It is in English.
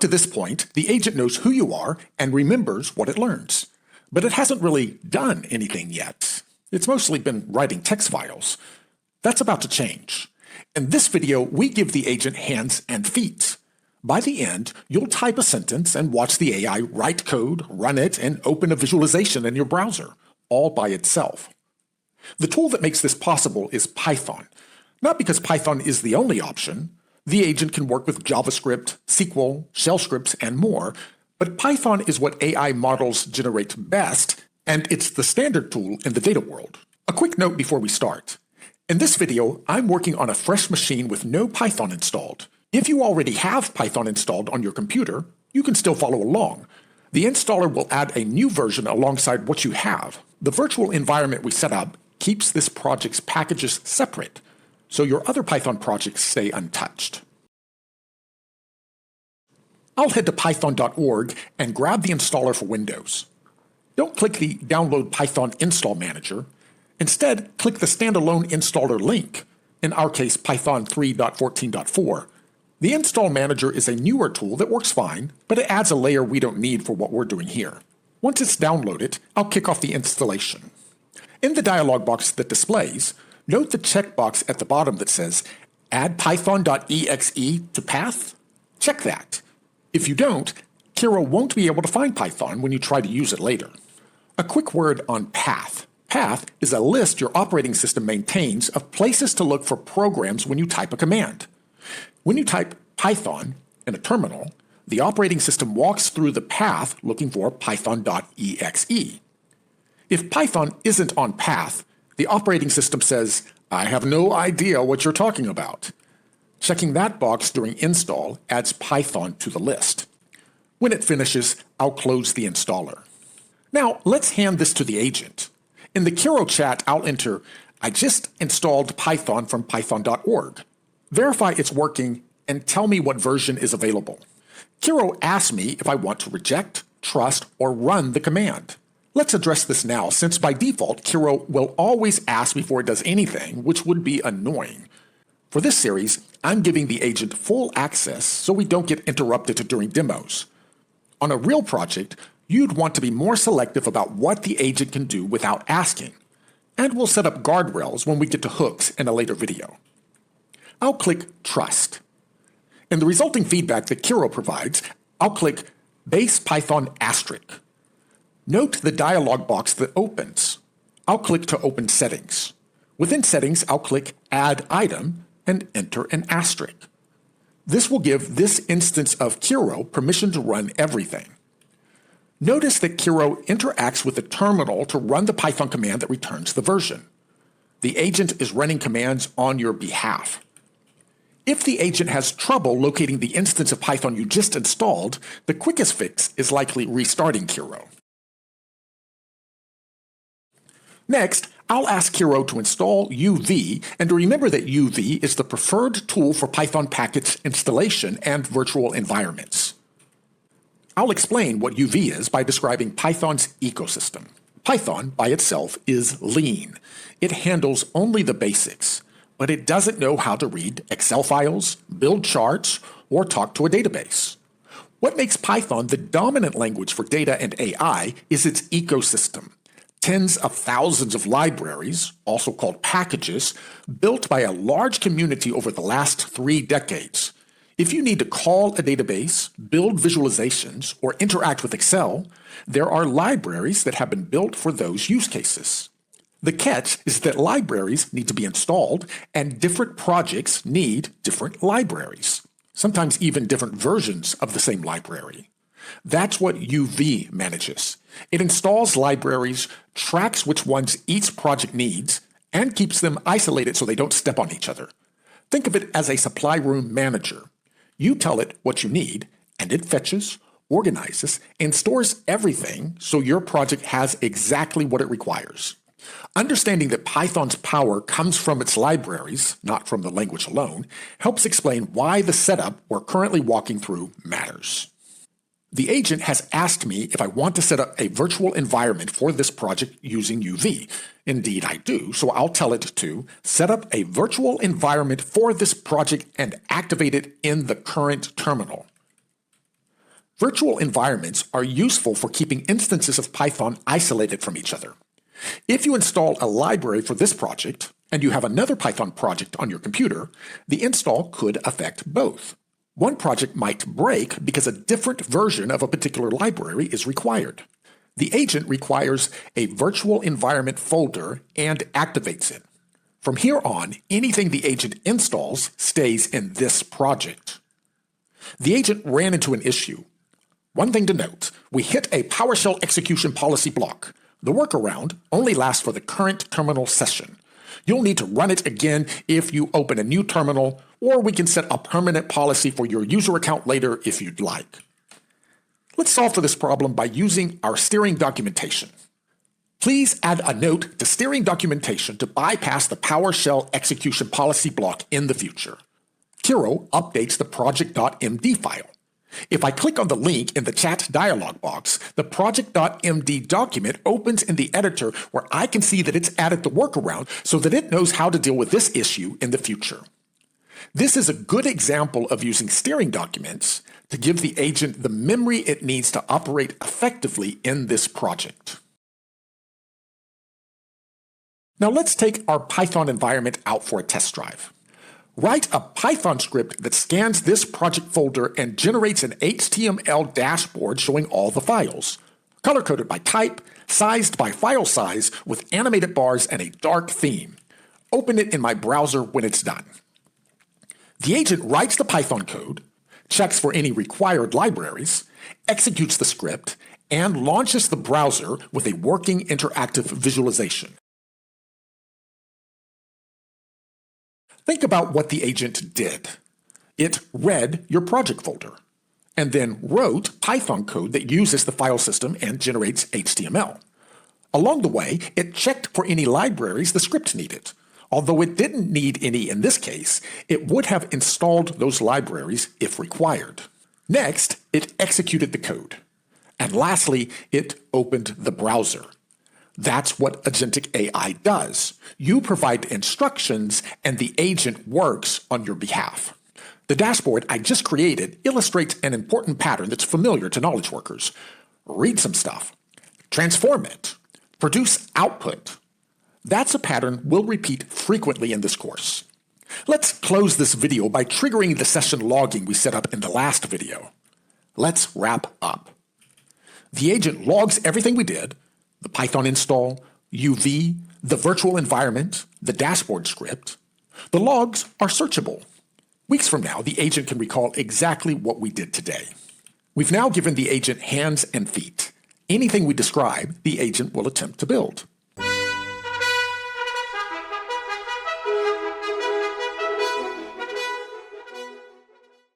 to this point, the agent knows who you are and remembers what it learns. But it hasn't really done anything yet. It's mostly been writing text files. That's about to change. In this video, we give the agent hands and feet. By the end, you'll type a sentence and watch the AI write code, run it, and open a visualization in your browser, all by itself. The tool that makes this possible is Python. Not because Python is the only option. The agent can work with JavaScript, SQL, shell scripts, and more, but Python is what AI models generate best, and it's the standard tool in the data world. A quick note before we start. In this video, I'm working on a fresh machine with no Python installed. If you already have Python installed on your computer, you can still follow along. The installer will add a new version alongside what you have. The virtual environment we set up keeps this project's packages separate, so your other Python projects stay untouched. I'll head to python.org and grab the installer for Windows. Don't click the Download Python Install Manager. Instead, click the standalone installer link, in our case Python 3.14.4. The Install Manager is a newer tool that works fine, but it adds a layer we don't need for what we're doing here. Once it's downloaded, I'll kick off the installation. In the dialog box that displays, note the checkbox at the bottom that says, Add python.exe to path? Check that. If you don't, Kiro won't be able to find Python when you try to use it later. A quick word on path. Path is a list your operating system maintains of places to look for programs when you type a command. When you type Python in a terminal, the operating system walks through the path looking for python.exe. If Python isn't on path, the operating system says, I have no idea what you're talking about. Checking that box during install adds Python to the list. When it finishes, I'll close the installer. Now, let's hand this to the agent. In the Kiro chat, I'll enter, I just installed Python from python.org. Verify it's working and tell me what version is available. Kiro asks me if I want to reject, trust, or run the command. Let's address this now, since by default, Kiro will always ask before it does anything, which would be annoying. For this series, I'm giving the agent full access so we don't get interrupted during demos. On a real project, you'd want to be more selective about what the agent can do without asking. And we'll set up guardrails when we get to hooks in a later video. I'll click Trust. In the resulting feedback that Kiro provides, I'll click Base Python asterisk. Note the dialog box that opens. I'll click to open Settings. Within Settings, I'll click Add Item and enter an asterisk. This will give this instance of Kiro permission to run everything. Notice that Kiro interacts with the terminal to run the Python command that returns the version. The agent is running commands on your behalf. If the agent has trouble locating the instance of Python you just installed, the quickest fix is likely restarting Kiro. Next, I'll ask Kiro to install UV and to remember that UV is the preferred tool for Python package installation and virtual environments. I'll explain what UV is by describing Python's ecosystem. Python, by itself, is lean. It handles only the basics, but it doesn't know how to read Excel files, build charts, or talk to a database. What makes Python the dominant language for data and AI is its ecosystem. Tens of thousands of libraries, also called packages, built by a large community over the last 3 decades. If you need to call a database, build visualizations, or interact with Excel, there are libraries that have been built for those use cases. The catch is that libraries need to be installed, and different projects need different libraries, sometimes even different versions of the same library. That's what UV manages. It installs libraries, tracks which ones each project needs, and keeps them isolated so they don't step on each other. Think of it as a supply room manager. You tell it what you need, and it fetches, organizes, and stores everything so your project has exactly what it requires. Understanding that Python's power comes from its libraries, not from the language alone, helps explain why the setup we're currently walking through matters. The agent has asked me if I want to set up a virtual environment for this project using UV. Indeed, I do, so I'll tell it to set up a virtual environment for this project and activate it in the current terminal. Virtual environments are useful for keeping instances of Python isolated from each other. If you install a library for this project, and you have another Python project on your computer, the install could affect both. One project might break because a different version of a particular library is required. The agent requires a virtual environment folder and activates it. From here on, anything the agent installs stays in this project. The agent ran into an issue. One thing to note, we hit a PowerShell execution policy block. The workaround only lasts for the current terminal session. You'll need to run it again if you open a new terminal, or we can set a permanent policy for your user account later if you'd like. Let's solve for this problem by using our steering documentation. Please add a note to steering documentation to bypass the PowerShell execution policy block in the future. Kiro updates the project.md file. If I click on the link in the chat dialog box, the project.md document opens in the editor where I can see that it's added the workaround so that it knows how to deal with this issue in the future. This is a good example of using steering documents to give the agent the memory it needs to operate effectively in this project. Now let's take our Python environment out for a test drive. Write a Python script that scans this project folder and generates an HTML dashboard showing all the files, color-coded by type, sized by file size, with animated bars and a dark theme. Open it in my browser when it's done. The agent writes the Python code, checks for any required libraries, executes the script, and launches the browser with a working interactive visualization. Think about what the agent did. It read your project folder, and then wrote Python code that uses the file system and generates HTML. Along the way, it checked for any libraries the script needed. Although it didn't need any in this case, it would have installed those libraries if required. Next, it executed the code. And lastly, it opened the browser. That's what Agentic AI does. You provide instructions and the agent works on your behalf. The dashboard I just created illustrates an important pattern that's familiar to knowledge workers. Read some stuff, transform it, produce output. That's a pattern we'll repeat frequently in this course. Let's close this video by triggering the session logging we set up in the last video. Let's wrap up. The agent logs everything we did: the Python install, UV, the virtual environment, the dashboard script. The logs are searchable. Weeks from now, the agent can recall exactly what we did today. We've now given the agent hands and feet. Anything we describe, the agent will attempt to build.